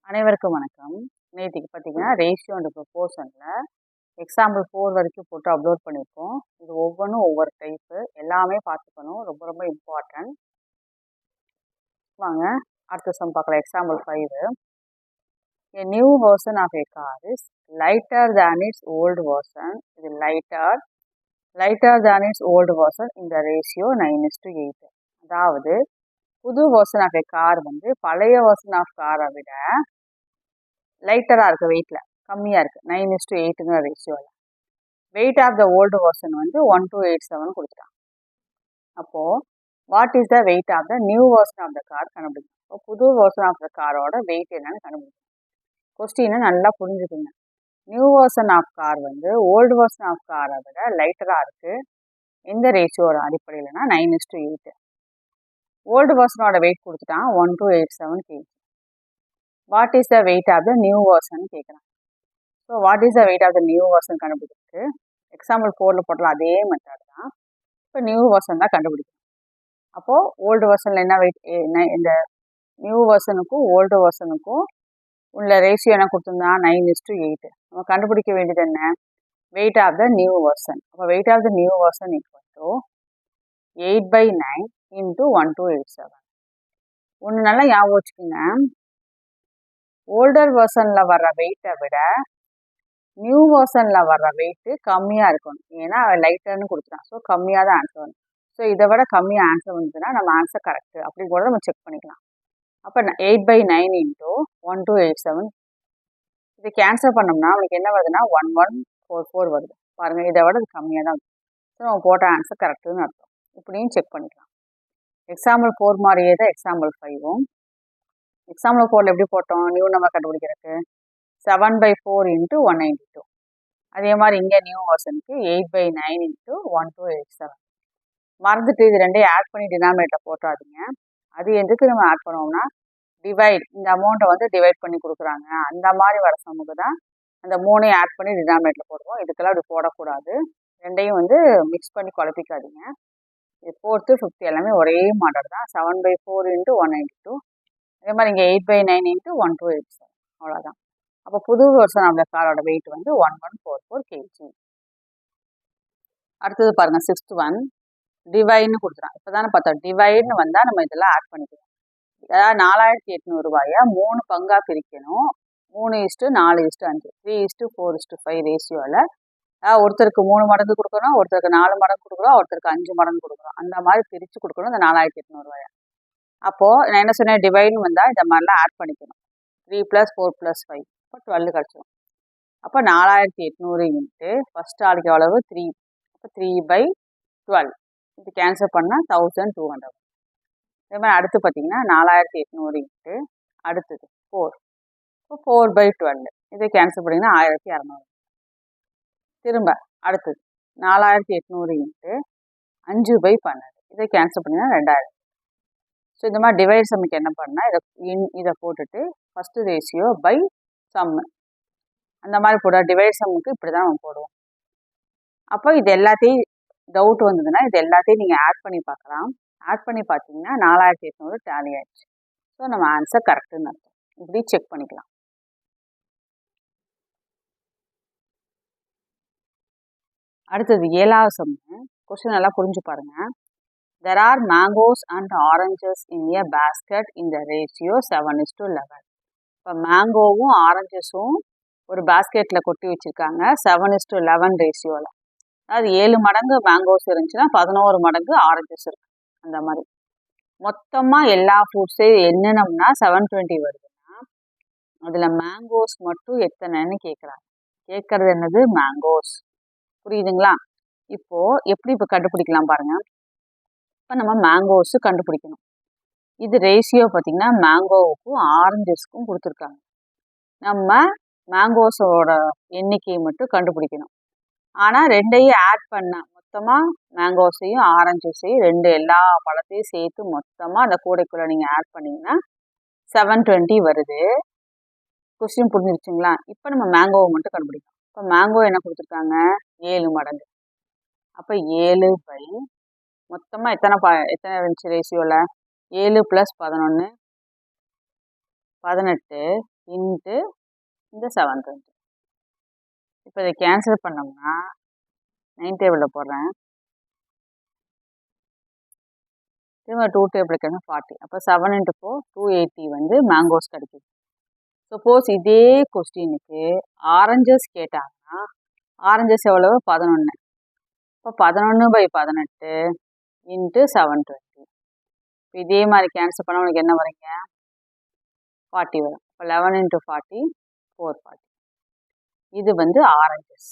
அனைவருக்கும் வணக்கம். நேத்திக்கு பார்த்தீங்கன்னா, ரேஷியோ அண்ட் ப்ரொபோர்ஷன்ல எக்ஸாம்பிள் 4 வரைக்கும் போட்டு அப்லோட் பண்ணியிருக்கோம். இது ஒவ்வொன்றும் ஒவ்வொரு டைப்பு. எல்லாமே பார்த்துக்கணும். ரொம்ப ரொம்ப இம்பார்ட்டன்ட். வாங்க அடுத்த சம் பார்க்கலாம். Example 5. A new version of a car is lighter than its old version. இது lighter than its old version in the ratio 9:8. அதாவது புது வெர்ஷன் ஆஃப் ஏ கார் வந்து பழைய வெர்ஷன் ஆஃப் காரை விட லைட்டராக இருக்குது, வெயிட்டில் கம்மியாக இருக்குது. 9:8ங்கிற ரேஷியோவில். Weight of the old version வந்து 1287 கொடுத்துட்டான். அப்போது what is the weight of the new version of the car கண்டுபிடிக்கணும். இப்போ புது வெர்ஷன் ஆஃப் த காரோட வெயிட் என்னன்னு கண்டுபிடிக்கணும். கொஸ்டினை நல்லா புரிஞ்சுக்குங்க. நியூ வெர்ஷன் ஆஃப் கார் வந்து ஓல்டு வெர்ஷன் ஆஃப் காரை விட லைட்டராக இருக்குது. எந்த ரேஷியோட அடிப்படையில்னா 9:8. ஓல்டு வெர்ஷனோட வெயிட் கொடுத்துட்டான் 1287 kg. What is the weight of the new version கேட்குறான். So what is the weight of the new version கண்டுபிடிச்சிருக்கு. எக்ஸாம்பிள் 4ல் போட்டாலும் அதே மெத்தட் தான். இப்போ நியூ வெர்ஷன் தான் கண்டுபிடிக்கணும். அப்போது ஓல்டு வெர்ஷனில் என்ன வெயிட், இந்த நியூ வெர்ஷனுக்கும் ஓல்டு வெர்ஷனுக்கும் உள்ள ரேஷியோ என்ன கொடுத்துருந்தா 9:8. நம்ம கண்டுபிடிக்க வேண்டியது என்ன, weight of the new version. அப்போ weight of the new version equal to 8/9 × 1287. ஒன்று நல்லா ஞாபகம் வச்சுக்கோங்க. ஓல்டர் வெர்ஷனில் வர்ற வெயிட்டை விட நியூ வெர்ஷனில் வர்ற வெயிட்டு கம்மியாக இருக்கணும். ஏன்னா அவன் லைட்டர்னு கொடுத்துட்டான். ஸோ கம்மியாக தான் ஆன்சர் வரும். ஸோ இதை விட கம்மியாக ஆன்சர் வந்ததுன்னா நம்ம ஆன்சர் கரெக்டு அப்படி கூட நம்ம செக் பண்ணிக்கலாம். அப்போ 8/9 × 1287 இது கேன்சல் பண்ணோம்னா அவனுக்கு என்ன வருதுன்னா 1144 வருது. பாருங்கள், இதை விட அது கம்மியாக தான் வருது. ஸோ நம்ம போட்ட ஆன்சர் கரெக்டுன்னு அர்த்தம். இப்படியும் செக் பண்ணிக்கலாம். எக்ஸாம்பிள் 4 மாதிரியே தான் எக்ஸாம்பிள் 5ம். எக்ஸாம்பிள் 4ல் எப்படி போட்டோம், நியூ நம்பர் கண்டுபிடிக்கிறதுக்கு 7/4 × 192. அதே மாதிரி இங்கே நியூ வெர்ஷனுக்கு 8/9 × 1287. மறந்துட்டு இது ரெண்டையும் ஆட் பண்ணி டினாமினேட்டர் போட்டாதீங்க. அது எதுக்கு நம்ம ஆட் பண்ணுவோம்னா, டிவைட், இந்த அமௌண்ட்டை வந்து டிவைட் பண்ணி கொடுக்குறாங்க அந்த மாதிரி வர சமூக தான் அந்த 3ஐயும் ஆட் பண்ணி டினாமினேட்டர் போடுவோம். இதுக்கெல்லாம் அப்படி போடக்கூடாது. ரெண்டையும் வந்து மிக்ஸ் பண்ணி குழப்பிக்காதீங்க. இது 4th 5th எல்லாமே ஒரே மாடல் தான். 7/4 × 192. அதே மாதிரி இங்கே 8/9 × 1287. அவ்வளோதான். அப்போ புது வெர்ஷன் ஆஃப் த காரோட வெயிட் வந்து 1144 kg. அடுத்தது பாருங்க 6th ஒன், டிவைட்னு கொடுத்துறான். இப்போ தானே பார்த்தோம், டிவைட்னு வந்தால் நம்ம இதெல்லாம் ஆட் பண்ணிக்கலாம். அதாவது 4800 ரூபாயை 3 பங்காக பிரிக்கணும். 3:4:5 3:4:5 ரேஷியோவில். ஒருத்தருக்கு 3 மடங்கு கொடுக்கணும், ஒருத்தருக்கு 4 மடங்கு கொடுக்குறோம், ஒருத்தருக்கு 5 மடங்கு கொடுக்குறோம். அந்த மாதிரி பிரித்து கொடுக்கணும் இந்த 4800 ரூபாயை. அப்போது நான் என்ன சொன்னேன், டிவைட்னு வந்தால் இந்த மாதிரிலாம் ஆட் பண்ணிக்கணும். 3 + 4 + 5 இப்போ 12 கிடச்சிடும். அப்போ 4800 இன்ட்டு ஃபஸ்ட் ஆளுக்கு எவ்வளவு 3. அப்போ 3/12 இது கேன்சல் பண்ணால் 1200. இதே மாதிரி அடுத்து பார்த்தீங்கன்னா 4800 இன்ட்டு அடுத்தது 4. இப்போ 4/12 இதை கேன்சல் பண்ணிங்கன்னா 1200. திரும்ப அடுத்தது 4800 இன்ட்டு 5/12 இதை கேன்சல் பண்ணிங்கன்னா 2000. ஸோ இந்த மாதிரி டிவைட் சம்முக்கு என்ன பண்ணால் இதை போட்டுட்டு ஃபஸ்ட்டு ரேஷியோ பை சம்மு அந்த மாதிரி போட டிவைட் சம்முக்கு இப்படி தான் நம்ம போடுவோம். அப்போ இது எல்லாத்தையும் டவுட் வந்ததுன்னா இது எல்லாத்தையும் நீங்கள் ஆட் பண்ணி பார்க்கலாம். ஆட் பண்ணி பார்த்தீங்கன்னா 4800 டேலி ஆயிடுச்சு. ஸோ நம்ம ஆன்சர் கரெக்டுன்னு அர்த்தம். இப்படி செக் பண்ணிக்கலாம். அடுத்தது 7வது சம்மு. கொஸ்டின் நல்லா புரிஞ்சு பாருங்கள். There are mangoes and oranges in a basket in the ratio 7:11. இப்போ மேங்கோவும் ஆரஞ்சஸும் ஒரு பாஸ்கெட்டில் கொட்டி வச்சுருக்காங்க 7:11 ரேஷியோவில். அதாவது 7 மடங்கு மேங்கோஸ் இருந்துச்சுன்னா 11 மடங்கு ஆரஞ்சஸ் இருக்குது. அந்த மாதிரி மொத்தமாக எல்லா ஃப்ரூட்ஸையும் என்னென்னம்னா 720 வருதுன்னா அதில் மேங்கோஸ் மட்டும் எத்தனைன்னு கேட்குறாங்க. கேட்குறது என்னது, மேங்கோஸ். புரியுதுங்களா? இப்போது எப்படி இப்போ கண்டுபிடிக்கலாம் பாருங்கள். இப்போ நம்ம மேங்கோஸு கண்டுபிடிக்கணும். இது ரேஷியோ பார்த்திங்கன்னா மேங்கோவுக்கும் ஆரஞ்சஸ்க்கும் கொடுத்துருக்காங்க. நம்ம மேங்கோஸோட எண்ணிக்கையை மட்டும் கண்டுபிடிக்கணும். ஆனால் ரெண்டையும் ஆட் பண்ணால் மொத்தமாக மேங்கோஸையும் ஆரஞ்சஸையும் எல்லா பழத்தையும் சேர்த்து மொத்தமாக அந்த கூடைக்குள்ளே நீங்கள் ஆட் பண்ணிங்கன்னா 720 வருது. கொஸ்டின் புரிஞ்சிருச்சுங்களா? இப்போ நம்ம மேங்கோவை மட்டும் கண்டுபிடிக்கணும். இப்போ மேங்கோ என்ன கொடுத்துருக்காங்க, 7 மடங்கு. அப்போ 7 பை மொத்தமாக எத்தனை இருந்துச்சு ரேஷியோவில் 7 + 11 18 இன்ட்டு இந்த 720. இப்போ இதை கேன்சல் பண்ணோம்னா 9 டேபிளில் போடுறேன். திரும்ப 2 டேபிளுக்கு 40. அப்போ 7 × 4 280 வந்து மேங்கோஸ் கிடைக்குது. சப்போஸ் இதே கொஸ்டினுக்கு ஆரஞ்சஸ் கேட்டாங்கன்னா ஆரஞ்சஸ் எவ்வளவு 11. இப்போ 11/18 இன்ட்டு 720. இதே மாதிரி கேன்சல் பண்ணால் உங்களுக்கு என்ன வரீங்க 40 வரும். இப்போ 11 × 40 440. இது வந்து ஆரஞ்சஸ்,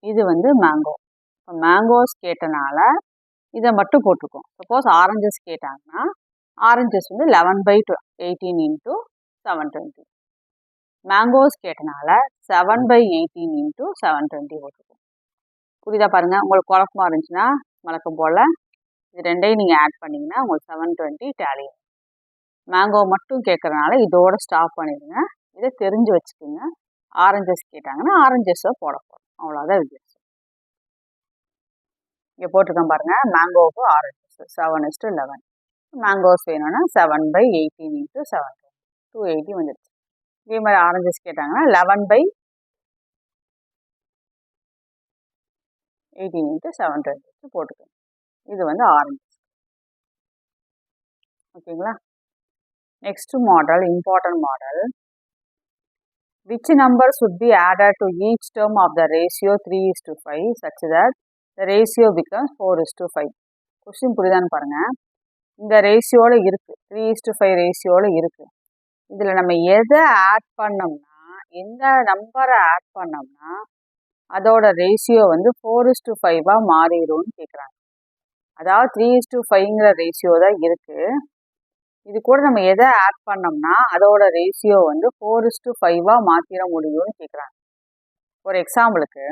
இது வந்து மேங்கோ. இப்போ மேங்கோஸ் கேட்டனால இதை மட்டும் போட்டிருக்கோம். சப்போஸ் ஆரஞ்சஸ் கேட்டாங்கன்னா ஆரஞ்சஸ் வந்து 11/18 இன்ட்டு 720. மேங்கோஸ் கேட்டனால 7/18 இன்ட்டு 720 போட்டிருக்கோம். புரியுதா பாருங்கள். உங்களுக்கு குழப்பமா இருந்துச்சுன்னா வழக்கம் போல் இது ரெண்டையும் நீங்கள் ஆட் பண்ணிங்கன்னா உங்களுக்கு 720 டேலி. மேங்கோ மட்டும் கேட்குறனால இதோட ஸ்டாப் பண்ணிடுங்க. இதை தெரிஞ்சு வச்சுக்கோங்க. ஆரஞ்சஸ் கேட்டாங்கன்னா ஆரஞ்சஸை போட போகிறோம், அவ்வளோதான் வித்தியாசம். இங்கே போட்டிருக்கேன் பாருங்கள், மேங்கோவுக்கு ஆரஞ்சஸ் 7:11. மேங்கோஸ் வேணும்னா 7/18 இன்ட்டு 720 280 வந்துடுச்சு. இதே மாதிரி ஆரஞ்சஸ் கேட்டாங்கன்னா 11/18 இன்ட்டு 720 போட்டுக்கோங்க. இது வந்து ஆரஞ்சஸ். ஓகேங்களா. Next model, important model. Which number should be added to each term of the ratio 3:5 such that the ratio becomes 4:5? Question புரியுதான்னு பாருங்கள். இந்த ரேஷியோவில் இருக்குது, 3:5 ரேஷியோவில் இருக்குது. இதில் நம்ம எதை ஆட் பண்ணோம்னா, எந்த நம்பரை ஆட் பண்ணோம்னா அதோட ரேஷியோ வந்து 4:5 மாறிடும்னு கேட்குறாங்க. அதாவது 3:5ங்கிற ரேஷியோ தான் இருக்குது. இது கூட நம்ம எதை ஆட் பண்ணோம்னா அதோட ரேஷியோ வந்து 4:5 மாற்றிட முடியும்னு கேட்குறாங்க. ஒரு எக்ஸாம்பிளுக்கு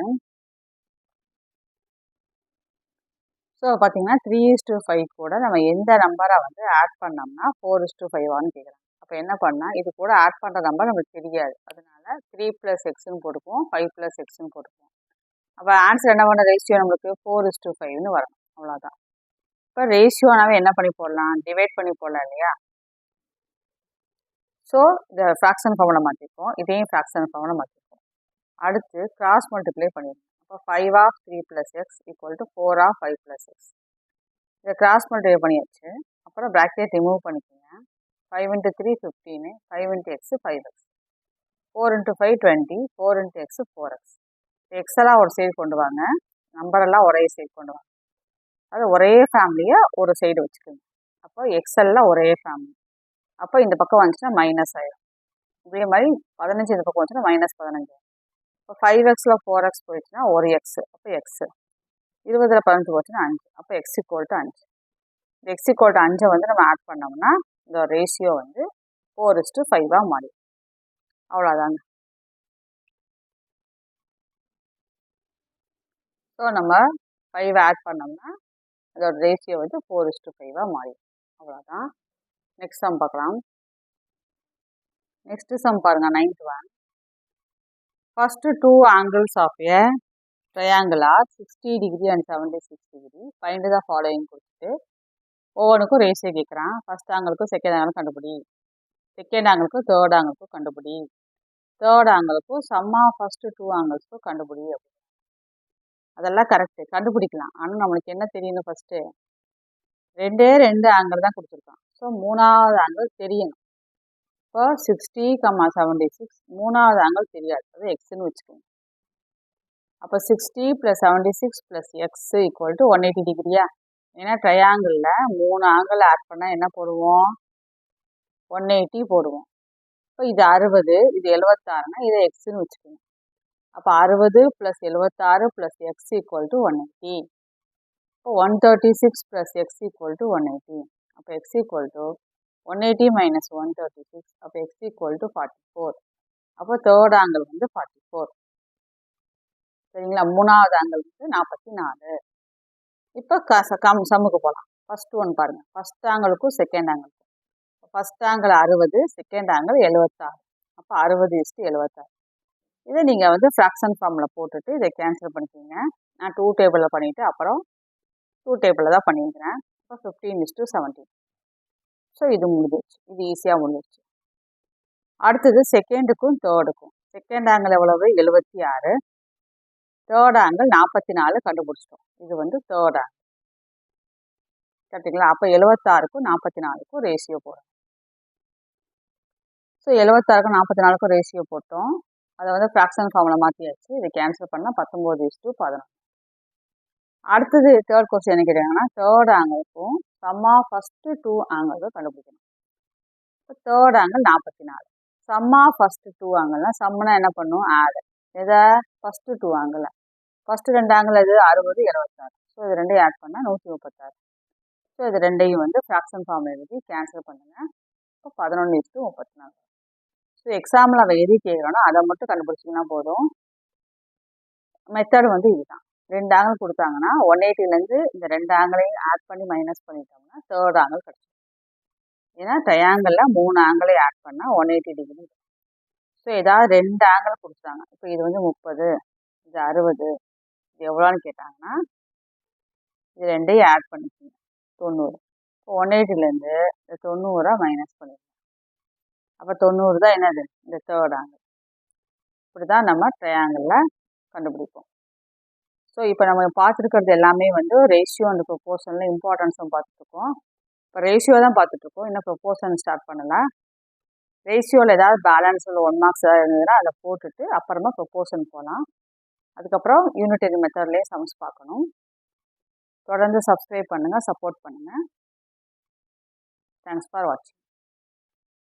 ஸோ பார்த்தீங்கன்னா 3:5 கூட நம்ம எந்த நம்பரை வந்து ஆட் பண்ணோம்னா 4:5 கேட்குறாங்க. அப்போ என்ன பண்ணால் இது கூட ஆட் பண்ணுற நம்பர் நமக்கு தெரியாது. அதனால 3 + Xன்னு போட்டுக்குவோம், 5 + Xன்னு போட்டுக்குவோம். அப்போ ஆன்சர் என்ன பண்ண ரேஷியோ நம்மளுக்கு 4:5ன்னு வரணும், அவ்வளோதான். இப்போ ரேஷியோனாவே என்ன பண்ணி போடலாம், டிவைட் பண்ணி போடலாம் இல்லையா. ஸோ இந்த ஃப்ராக்ஷன் ஃபார்முலா மாற்றிப்போம், இதையும் ஃப்ராக்ஷன் ஃபார்முலா மாற்றிப்போம். அடுத்து கிராஸ் மல்டிப்ளை பண்ணிடுவோம். அப்போ 5/3 + X = 4/5 + X. இதை கிராஸ் மல்டிப்ளை பண்ணியாச்சு. அப்புறம் ப்ராக்கெட் ரிமூவ் பண்ணிக்கோங்க. 5 × 3 15, 5 × X 5X, 4 × 5 20, 4 × X 4X. எக்ஸெல்லாம் ஒரு சைடு கொண்டு வாங்க, நம்பரெல்லாம் ஒரே சைடு கொண்டு வாங்க. அது ஒரே ஃபேமிலியை ஒரு சைடு வச்சுக்கோங்க. அப்போ எக்ஸெல்லாம் ஒரே ஃபேமிலி. அப்போ இந்த பக்கம் வந்துச்சுன்னா மைனஸ் ஆயிடும். இதே மாதிரி 15 இந்த பக்கம் வந்துச்சுன்னா -15. இப்போ 5Xல 4X போயிடுச்சுன்னா ஒரு எக்ஸ், அப்போ எக்ஸ். 20ல் 15 போச்சுன்னா 5, அப்போ X = 5. இந்த X = 5 வந்து நம்ம ஆட் பண்ணோம்னா இந்த ரேஷியோ வந்து 4:5 மாறிடும், அவ்வளோதாங்க. ஸோ நம்ம 5 ஆட் பண்ணோம்னா அதோட ரேஷியோ வந்து 4:5 மாறிடும், அவ்வளோதான். நெக்ஸ்ட் சம் பார்க்கலாம். நெக்ஸ்ட் சம் பாருங்க, 9th one. First two angles of a triangle are 60 degree and 76 degree. Find the following கொடுத்துட்டு ஒவ்வொன்றுக்கும் ரேஷியோ கேட்குறான். ஃபர்ஸ்ட் ஆங்கிளுக்கும் செகண்ட் ஆங்கிளுக்கும் கண்டுபிடி, செகண்ட் ஆங்கிளுக்கும் தேர்ட் ஆங்கிளுக்கும் கண்டுபிடி, தேர்ட் ஆங்கிளுக்கும் சம் ஆஃப் ஃபர்ஸ்ட் டூ ஆங்கிள்ஸ்க்கும் கண்டுபிடி அப்படின்னு. அதெல்லாம் கரெக்டு, கண்டுபிடிக்கலாம். ஆனால் நம்மளுக்கு என்ன தெரியணும், ஃபஸ்ட்டு ரெண்டு ஆங்கிள் தான் கொடுத்துருக்கான். ஸோ மூணாவது ஆங்கிள் தெரியணும். இப்போ 60, 76 மூணாவது ஆங்கிள் தெரியாது, அது எக்ஸ்ன்னு வச்சுக்கோங்க. அப்போ 60 + 76 + X = 180 டிகிரியா. ஏன்னா ட்ரையாங்கிளில் 3 ஆங்கிள் ஆட் பண்ணால் என்ன போடுவோம், 180 போடுவோம். இப்போ இது 60, இது 76னா இதை எக்ஸ்ன்னு வச்சுக்கோங்க. அப்போ 60 + 76 + X = 180. இப்போ 136 + X = 180. அப்போ X = 180 - 136, அப்போ X = 44. அப்போ தேர்ட் ஆங்கிள் வந்து 44. சரிங்களா. மூணாவது ஆங்கிள் வந்து 44. இப்போ சம்முக்கு போகலாம். ஃபர்ஸ்ட் ஒன் பாருங்கள், ஃபர்ஸ்ட் ஆங்கிளுக்கும் செகண்ட் ஆங்கிளுக்கும். First angle 60, second angle 76. அப்போ 60:76. இதை நீங்கள் வந்து ஃப்ராக்ஷன் ஃபார்மில் போட்டுட்டு இதை கேன்சல் பண்ணிக்கோங்க. நான் 2 டேபிளில் பண்ணிவிட்டு அப்புறம் 2 டேபிளில் தான் பண்ணியிருக்கிறேன். இப்போ 15:17. ஸோ இது முடிஞ்சிருச்சு, இது ஈஸியாக முடிஞ்சிருச்சு. அடுத்தது செகண்டுக்கும் தேர்டுக்கும். செகண்ட் ஆங்கிள் எவ்வளவு? 76. தேர்ட் ஆங்கிள் 44 கண்டுபிடிச்சிட்டோம். இது வந்து தேர்ட் ஆங்கிள். கரெக்டுங்களா? அப்போ 76க்கும் 44க்கும் ரேஷியோ போடும். ஸோ 76க்கும் 44க்கும் ரேஷியோ போட்டோம். அதை வந்து ஃப்ராக்ஷன் ஃபார்மில் மாற்றியாச்சு. இதை கேன்சல் பண்ணால் 19:11. அடுத்தது தேர்ட் கொஸ்டின் என்ன கேட்டாங்கன்னா, தேர்ட் ஆங்கிளுக்கும் சம் ஆஃப் ஃபஸ்ட்டு 2 ஆங்கிளுக்கும் கண்டுபிடிக்கணும். இப்போ third angle 44. Sum of first 2 ஆங்கிள்னா சம்னா என்ன பண்ணும்? ஆட். எதை? First 2 angle. ஃபஸ்ட்டு 2 ஆங்கிள் அது 60, 26. ஸோ இது ரெண்டையும் ஆட் பண்ணால் 136. ஸோ இது ரெண்டையும் வந்து ஃப்ராக்ஷன் ஃபார்ம் எழுதி கேன்சல் பண்ணுங்கள். இப்போ 11:34. ஸோ எக்ஸாம்பிள் அவள் எது கேட்குறோன்னா அதை மட்டும் கண்டுபிடிச்சிங்கன்னா போதும். மெத்தட் வந்து இதுதான். 2 ஆங்கிள் கொடுத்தாங்கன்னா 180லேருந்து இந்த 2 ஆங்கிளையும் ஆட் பண்ணி மைனஸ் பண்ணிட்டோம்னா தேர்ட் ஆங்கிள் கிடச்சிடும். ஏன்னா ட்ரையாங்கிளில் 3 ஆங்கிளையும் ஆட் பண்ணால் 180 டிகிரி. ஸோ ஏதாவது 2 ஆங்கிள் கொடுத்தாங்க. இப்போ இது வந்து 30, இது 60, இது எவ்வளோன்னு கேட்டாங்கன்னா இது ரெண்டையும் ஆட் பண்ணிக்கோங்க, 90. இப்போ 180லேருந்து இந்த 90 மைனஸ் பண்ணிக்கோங்க. அப்போ 90 தான் என்னது? இந்த தேர்ட் ஆங்கிள். இப்படி தான் நம்ம ட்ரையாங்கிளில் கண்டுபிடிப்போம். ஸோ இப்போ நம்ம பார்த்துருக்கிறது எல்லாமே வந்து ரேஷியோ அண்ட் ப்ரொப்போர்ஷனில் இம்பார்ட்டன்ஸும் பார்த்துட்ருக்கோம். இப்போ ரேஷியோ தான் பார்த்துட்ருக்கோம், இன்னும் ப்ரொப்போர்ஷன் ஸ்டார்ட் பண்ணலை. ரேஷியோவில் ஏதாவது பேலன்ஸில் 1 மார்க்ஸ் ஏதாவது இருந்ததுன்னா அதை போட்டுட்டு அப்புறமா ப்ரொப்போர்ஷன் போகலாம். அதுக்கப்புறம் யூனிட்டரி மெத்தட்லேயே சம்ஸ் பார்க்கணும். தொடர்ந்து சப்ஸ்கிரைப் பண்ணுங்கள், சப்போர்ட் பண்ணுங்கள். தேங்க்ஸ் ஃபார் வாட்சிங்.